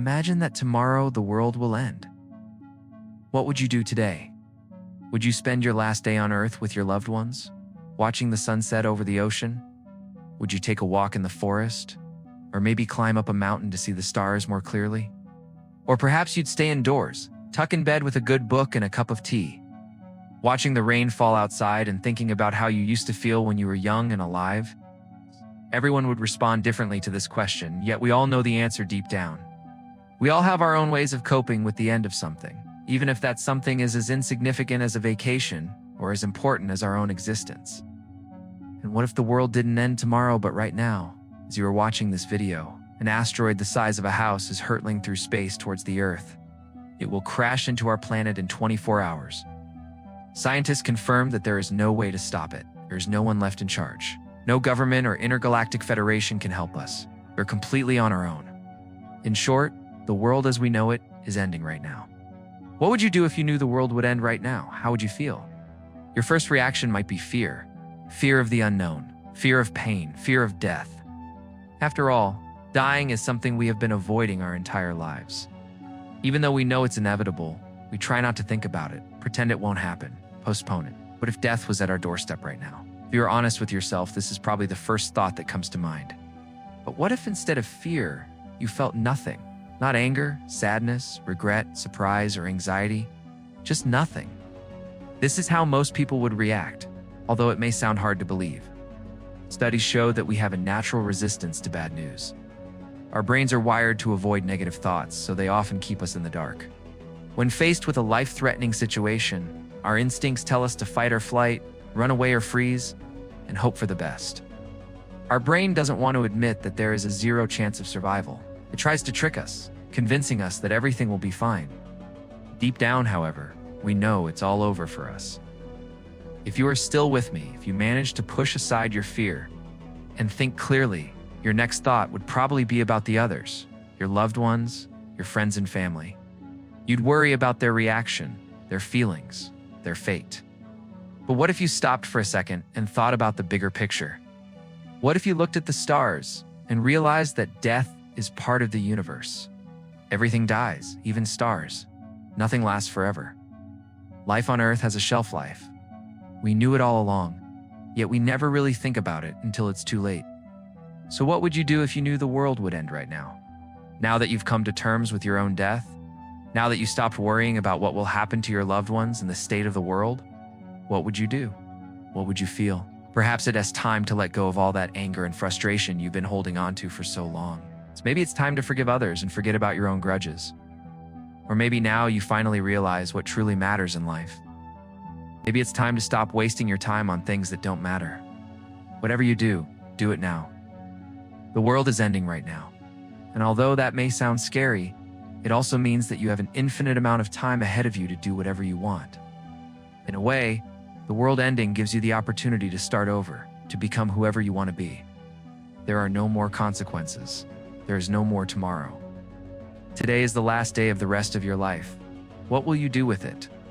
Imagine that tomorrow the world will end. What would you do today? Would you spend your last day on Earth with your loved ones, watching the sunset over the ocean? Would you take a walk in the forest? Or maybe climb up a mountain to see the stars more clearly? Or perhaps you'd stay indoors, tuck in bed with a good book and a cup of tea, watching the rain fall outside and thinking about how you used to feel when you were young and alive? Everyone would respond differently to this question, yet we all know the answer deep down. We all have our own ways of coping with the end of something, even if that something is as insignificant as a vacation or as important as our own existence. And what if the world didn't end tomorrow, but right now, as you are watching this video, an asteroid the size of a house is hurtling through space towards the Earth. It will crash into our planet in 24 hours. Scientists confirm that there is no way to stop it. There is no one left in charge. No government or intergalactic federation can help us. We're completely on our own. In short, the world as we know it is ending right now. What would you do if you knew the world would end right now? How would you feel? Your first reaction might be fear. Fear of the unknown, fear of pain, fear of death. After all, dying is something we have been avoiding our entire lives. Even though we know it's inevitable, we try not to think about it, pretend it won't happen, postpone it. What if death was at our doorstep right now? If you're honest with yourself, this is probably the first thought that comes to mind. But what if instead of fear, you felt nothing? Not anger, sadness, regret, surprise, or anxiety, just nothing. This is how most people would react, although it may sound hard to believe. Studies show that we have a natural resistance to bad news. Our brains are wired to avoid negative thoughts, so they often keep us in the dark. When faced with a life-threatening situation, our instincts tell us to fight or flight, run away or freeze, and hope for the best. Our brain doesn't want to admit that there is a zero chance of survival. It tries to trick us, convincing us that everything will be fine. Deep down, however, we know it's all over for us. If you are still with me, if you manage to push aside your fear and think clearly, your next thought would probably be about the others, your loved ones, your friends and family. You'd worry about their reaction, their feelings, their fate. But what if you stopped for a second and thought about the bigger picture? What if you looked at the stars and realized that death is part of the universe? Everything dies, even stars. Nothing lasts forever. Life on Earth has a shelf life. We knew it all along, yet we never really think about it until it's too late. So what would you do if you knew the world would end right now? Now that you've come to terms with your own death? Now that you stopped worrying about what will happen to your loved ones and the state of the world? What would you do? What would you feel? Perhaps it is time to let go of all that anger and frustration you've been holding on to for so long. So maybe it's time to forgive others and forget about your own grudges. Or maybe now you finally realize what truly matters in life. Maybe it's time to stop wasting your time on things that don't matter. Whatever you do, do it now. The world is ending right now. And although that may sound scary, it also means that you have an infinite amount of time ahead of you to do whatever you want. In a way, the world ending gives you the opportunity to start over, to become whoever you want to be. There are no more consequences. There is no more tomorrow. Today is the last day of the rest of your life. What will you do with it?